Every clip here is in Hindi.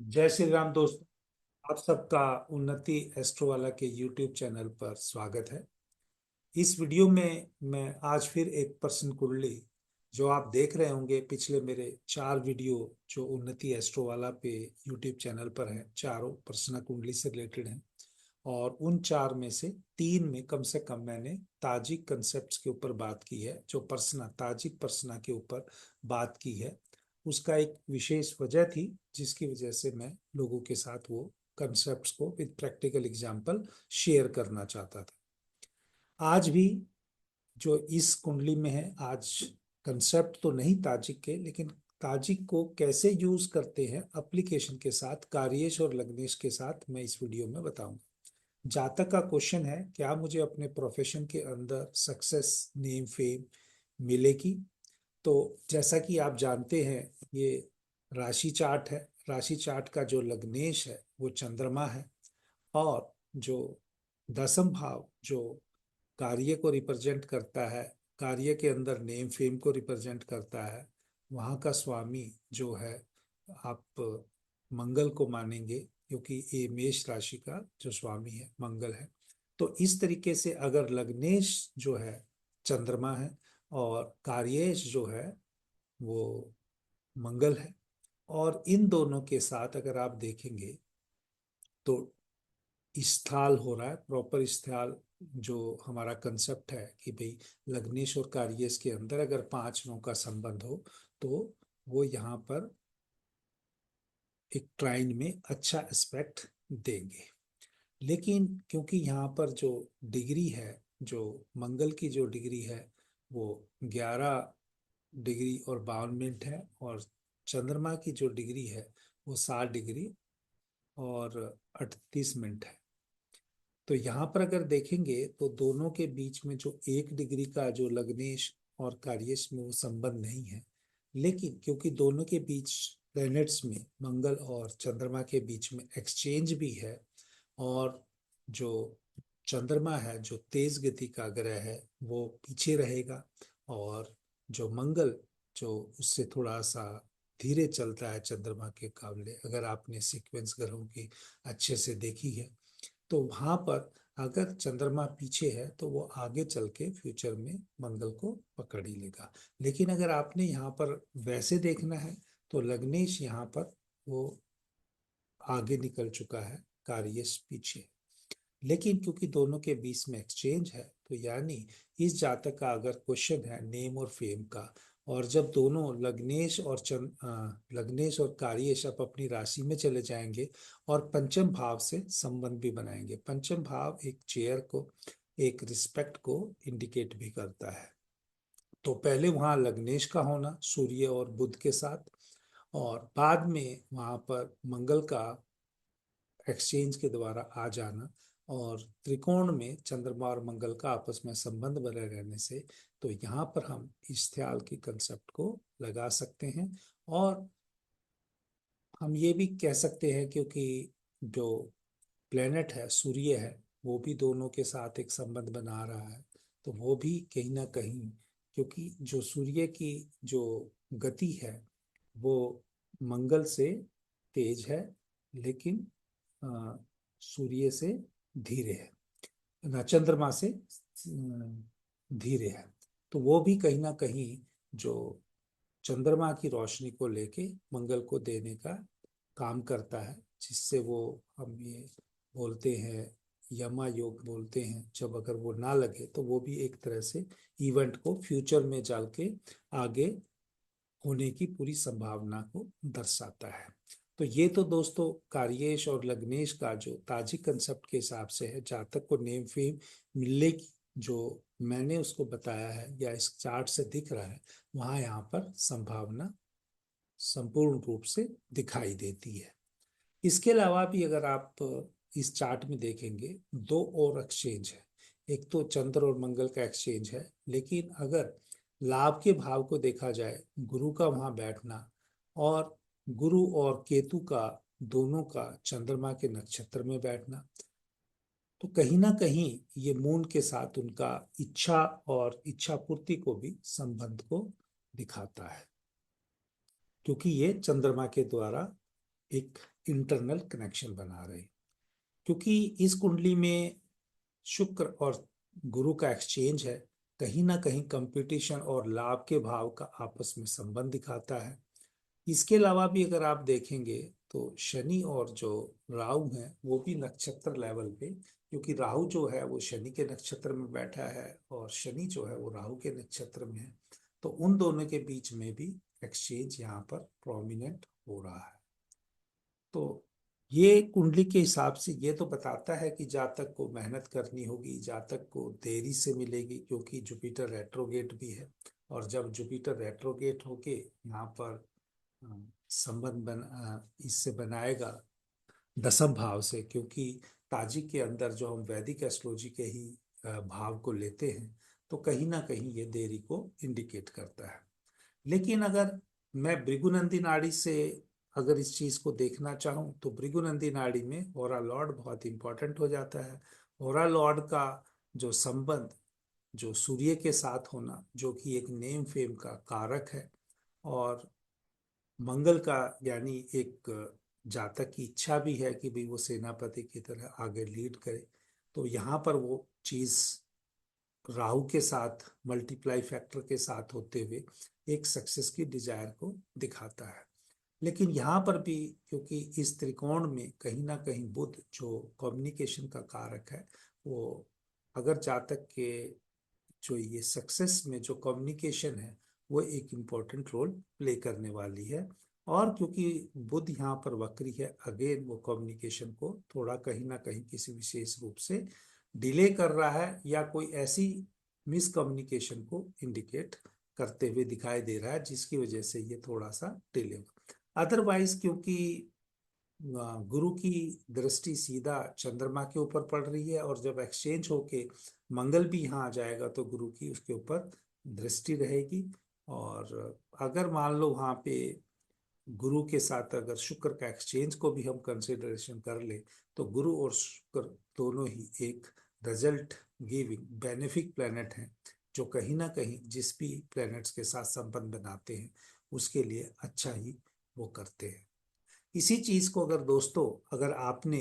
जय श्री राम दोस्तों। आप सबका उन्नति एस्ट्रो वाला के यूट्यूब चैनल पर स्वागत है। इस वीडियो में मैं आज फिर एक प्रश्न कुंडली जो आप देख रहे होंगे, पिछले मेरे 4 वीडियो जो उन्नति एस्ट्रो वाला पे यूट्यूब चैनल पर है, चारों प्रश्न कुंडली से रिलेटेड हैं। और उन 4 में से 3 में कम से कम मैंने ताजिक कंसेप्ट के ऊपर बात की है। जो प्रश्न ताजिक प्रश्न के ऊपर बात की है, उसका एक विशेष वजह थी, जिसकी वजह से मैं लोगों के साथ वो कंसेप्ट्स को विद प्रैक्टिकल एग्जांपल शेयर करना चाहता था। आज भी जो इस कुंडली में है, आज कंसेप्ट तो नहीं ताजिक के, लेकिन ताजिक को कैसे यूज करते हैं एप्लीकेशन के साथ, कार्येश और लग्नेश के साथ, मैं इस वीडियो में बताऊंगा। जातक का क्वेश्चन है, क्या मुझे अपने प्रोफेशन के अंदर सक्सेस, नेम, फेम मिलेगी? तो जैसा कि आप जानते हैं, ये राशि चार्ट है। राशि चार्ट का जो लग्नेश है वो चंद्रमा है, और जो दसम भाव जो कार्य को रिप्रेजेंट करता है, कार्य के अंदर नेम फेम को रिप्रेजेंट करता है, वहाँ का स्वामी जो है, आप मंगल को मानेंगे, क्योंकि ये मेष राशि का जो स्वामी है मंगल है। तो इस तरीके से अगर लग्नेश जो है चंद्रमा है, और कार्येश जो है वो मंगल है, और इन दोनों के साथ अगर आप देखेंगे तो स्थल हो रहा है, प्रॉपर स्थल। जो हमारा कंसेप्ट है कि भाई लग्नेश और कार्येश के अंदर अगर 5 9 का संबंध हो, तो वो यहाँ पर एक ट्राइन में अच्छा एस्पेक्ट देंगे। लेकिन क्योंकि यहाँ पर जो डिग्री है, जो मंगल की जो डिग्री है वो 11 डिग्री और 52 मिनट है, और चंद्रमा की जो डिग्री है वो 7 डिग्री और 38 मिनट है। तो यहाँ पर अगर देखेंगे तो दोनों के बीच में जो 1 डिग्री का जो लग्नेश और कार्येश में वो संबंध नहीं है। लेकिन क्योंकि दोनों के बीच प्लैनेट्स में, मंगल और चंद्रमा के बीच में एक्सचेंज भी है, और जो चंद्रमा है जो तेज गति का ग्रह है वो पीछे रहेगा, और जो मंगल जो उससे थोड़ा सा धीरे चलता है चंद्रमा के मुकाबले, अगर आपने सीक्वेंस ग्रहों की अच्छे से देखी है, तो वहां पर अगर चंद्रमा पीछे है तो वो आगे चल के फ्यूचर में मंगल को पकड़ ही लेगा। लेकिन अगर आपने यहाँ पर वैसे देखना है, तो लग्नेश यहाँ पर वो आगे निकल चुका है, कार्येश पीछे। लेकिन क्योंकि दोनों के बीच में एक्सचेंज है, तो यानी इस जातक का अगर क्वेश्चन है नेम और फेम का, और जब दोनों लग्नेश और कार्येश अब अपनी राशि में चले जाएंगे, और पंचम भाव से संबंध भी बनाएंगे। पंचम भाव एक चेयर को, एक रिस्पेक्ट को इंडिकेट भी करता है। तो पहले वहां लग्नेश का होना सूर्य और बुध के साथ, और बाद में वहां पर मंगल का एक्सचेंज के द्वारा आ जाना, और त्रिकोण में चंद्रमा और मंगल का आपस में संबंध बने रहने से, तो यहाँ पर हम इस्तेआल की कंसेप्ट को लगा सकते हैं। और हम ये भी कह सकते हैं, क्योंकि जो प्लेनेट है सूर्य है, वो भी दोनों के साथ एक संबंध बना रहा है, तो वो भी कहीं ना कहीं, क्योंकि जो सूर्य की जो गति है वो मंगल से तेज है, लेकिन अ, सूर्य से धीरे है, ना चंद्रमा से धीरे है। तो वो भी कहीं ना कहीं जो चंद्रमा की रोशनी को लेके मंगल को देने का काम करता है, जिससे वो, हम ये बोलते हैं, यमा योग बोलते हैं, जब अगर वो ना लगे तो वो भी एक तरह से इवेंट को फ्यूचर में जाल के आगे होने की पूरी संभावना को दर्शाता है। तो ये तो दोस्तों कार्येश और लग्नेश का जो ताजिक कंसेप्ट के हिसाब से है, जातक को नेम फेम मिलने की जो मैंने उसको बताया है या इस चार्ट से दिख रहा है, वहां यहाँ पर संभावना संपूर्ण रूप से दिखाई देती है। इसके अलावा भी अगर आप इस चार्ट में देखेंगे, दो और एक्सचेंज है। एक तो चंद्र और मंगल का एक्सचेंज है, लेकिन अगर लाभ के भाव को देखा जाए, गुरु का वहां बैठना, और गुरु और केतु का दोनों का चंद्रमा के नक्षत्र में बैठना, तो कहीं ना कहीं ये मून के साथ उनका इच्छा और इच्छा पूर्ति को भी संबंध को दिखाता है, क्योंकि ये चंद्रमा के द्वारा एक इंटरनल कनेक्शन बना रहे हैं। क्योंकि इस कुंडली में शुक्र और गुरु का एक्सचेंज है, कहीं ना कहीं कंपटीशन और लाभ के भाव का आपस में संबंध दिखाता है। इसके अलावा भी अगर आप देखेंगे तो शनि और जो राहु है वो भी नक्षत्र लेवल पे, क्योंकि राहु जो है वो शनि के नक्षत्र में बैठा है और शनि जो है वो राहु के नक्षत्र में है, तो उन दोनों के बीच में भी एक्सचेंज यहाँ पर प्रोमिनेंट हो रहा है। तो ये कुंडली के हिसाब से ये तो बताता है कि जातक को मेहनत करनी होगी, जातक को देरी से मिलेगी, क्योंकि जुपिटर रेट्रोगेट भी है। और जब जुपिटर रेट्रोगेट होके यहाँ पर संबंध इससे बनाएगा दसम भाव से, क्योंकि ताजिक के अंदर जो हम वैदिक एस्ट्रोलॉजी के ही भाव को लेते हैं, तो कहीं ना कहीं ये देरी को इंडिकेट करता है। लेकिन अगर मैं भृगुनंदी नाड़ी से अगर इस चीज को देखना चाहूं तो भृगुनंदी नाड़ी में ओरा लॉर्ड बहुत इंपॉर्टेंट हो जाता है। ओरा लॉर्ड का जो संबंध जो सूर्य के साथ होना, जो कि एक नेम फेम का कारक है, और मंगल का, यानी एक जातक की इच्छा भी है कि भाई वो सेनापति की तरह आगे लीड करे, तो यहाँ पर वो चीज राहु के साथ मल्टीप्लाई फैक्टर के साथ होते हुए एक सक्सेस की डिजायर को दिखाता है। लेकिन यहाँ पर भी क्योंकि इस त्रिकोण में कहीं ना कहीं बुध जो कम्युनिकेशन का कारक है, वो अगर जातक के जो ये सक्सेस में जो कम्युनिकेशन है वो एक इम्पोर्टेंट रोल प्ले करने वाली है। और क्योंकि बुध यहाँ पर वक्री है, अगेन वो कम्युनिकेशन को थोड़ा कहीं ना कहीं किसी विशेष रूप से डिले कर रहा है, या कोई ऐसी मिसकम्युनिकेशन को इंडिकेट करते हुए दिखाई दे रहा है जिसकी वजह से ये थोड़ा सा डिले हो। अदरवाइज क्योंकि गुरु की दृष्टि सीधा चंद्रमा के ऊपर पड़ रही है, और जब एक्सचेंज होके मंगल भी यहाँ आ जाएगा तो गुरु की उसके ऊपर दृष्टि रहेगी। और अगर मान लो वहाँ पे गुरु के साथ अगर शुक्र का एक्सचेंज को भी हम कंसिडरेशन कर ले, तो गुरु और शुक्र दोनों ही एक रिजल्ट गिविंग बेनिफिक प्लैनेट हैं, जो कहीं ना कहीं जिस भी प्लैनेट्स के साथ संबंध बनाते हैं उसके लिए अच्छा ही वो करते हैं। इसी चीज को अगर दोस्तों, अगर आपने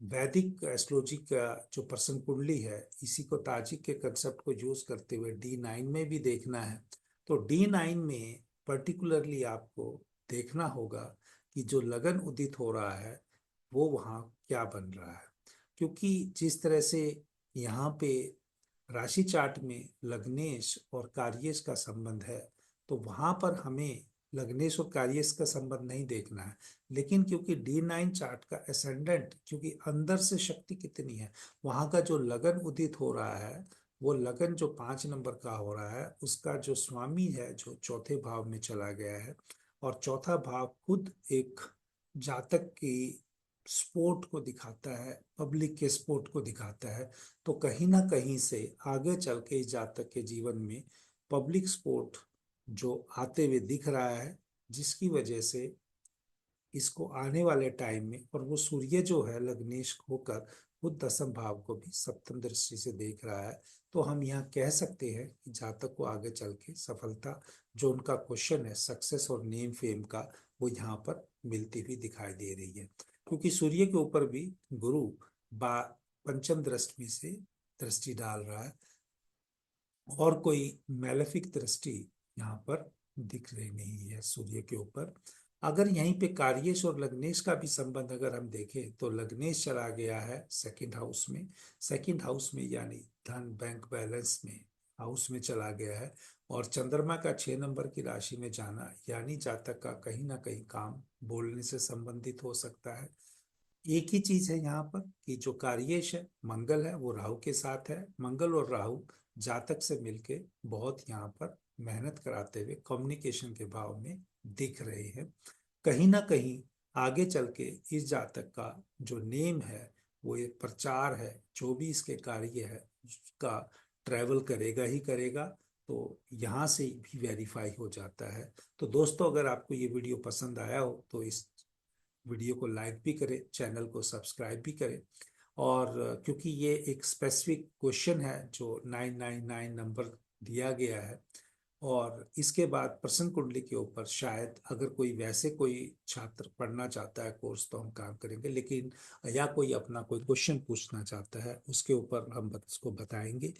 वैदिक एस्ट्रोलॉजी का जो पर्सन कुंडली है इसी को ताजिक के कंसेप्ट को यूज करते हुए D9 में भी देखना है, तो D9 में पर्टिकुलरली आपको देखना होगा कि जो लगन उदित हो रहा है वो वहाँ क्या बन रहा है। क्योंकि जिस तरह से यहाँ पे राशि चार्ट में लग्नेश और कार्येश का संबंध है, तो वहां पर हमें लग्नेश और कार्येश का संबंध नहीं देखना है। लेकिन क्योंकि D9 चार्ट का एसेंडेंट, क्योंकि अंदर से शक्ति कितनी है, वहां का जो लगन उदित हो रहा है, वो लगन जो 5 नंबर का हो रहा है उसका जो स्वामी है जो चौथे भाव में चला गया है, और चौथा भाव खुद एक जातक की स्पोर्ट को दिखाता है, पब्लिक के स्पोर्ट को दिखाता है। तो कहीं ना कहीं से आगे चल के इस जातक के जीवन में पब्लिक स्पोर्ट जो आते हुए दिख रहा है, जिसकी वजह से इसको आने वाले टाइम में, और वो सूर्य जो है लग्नेश होकर खुद दसम भाव को भी सप्तम दृष्टि से देख रहा है, तो हम यहाँ कह सकते हैं कि जातक को आगे चल के सफलता, जो उनका क्वेश्चन है सक्सेस और नेम फेम का, वो यहाँ पर मिलती हुई दिखाई दे रही है। क्योंकि सूर्य के ऊपर भी गुरु बा पंचम दृष्टि से दृष्टि डाल रहा है, और कोई मैलेफिक दृष्टि यहाँ पर दिख रही नहीं है सूर्य के ऊपर। अगर यहीं पे कार्येश और लग्नेश का भी संबंध अगर हम देखें, तो लग्नेश चला गया है सेकंड हाउस में, सेकंड हाउस में यानी धन बैंक बैलेंस में हाउस में चला गया है। और चंद्रमा का 6 नंबर की राशि में जाना, यानी जातक का कहीं ना कहीं काम बोलने से संबंधित हो सकता है। एक ही चीज है यहाँ पर कि जो कार्येश है मंगल है वो राहु के साथ है, मंगल और राहु जातक से मिलके बहुत यहाँ पर मेहनत कराते हुए कम्युनिकेशन के भाव में दिख रहे हैं। कहीं ना कहीं आगे चल के इस जातक का जो नेम है वो एक प्रचार है, जो भी इसके कार्य है उसका ट्रैवल करेगा ही करेगा, तो यहाँ से भी वेरीफाई हो जाता है। तो दोस्तों, अगर आपको ये वीडियो पसंद आया हो तो इस वीडियो को लाइक भी करें, चैनल को सब्सक्राइब भी करें। और क्योंकि ये एक स्पेसिफिक क्वेश्चन है जो 999 नंबर दिया गया है, और इसके बाद प्रश्न कुंडली के ऊपर शायद अगर कोई वैसे कोई छात्र पढ़ना चाहता है कोर्स तो हम काम करेंगे, लेकिन या कोई अपना कोई क्वेश्चन पूछना चाहता है उसके ऊपर हम उसको बताएंगे,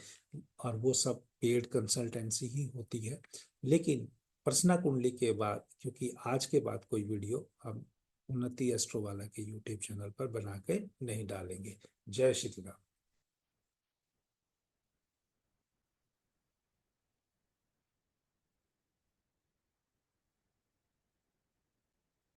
और वो सब पेड कंसल्टेंसी ही होती है। लेकिन प्रश्न कुंडली के बाद, क्योंकि आज के बाद कोई वीडियो हम उन्नति एस्ट्रो वाला के यूट्यूब चैनल पर बना के नहीं डालेंगे। जय श्री राम।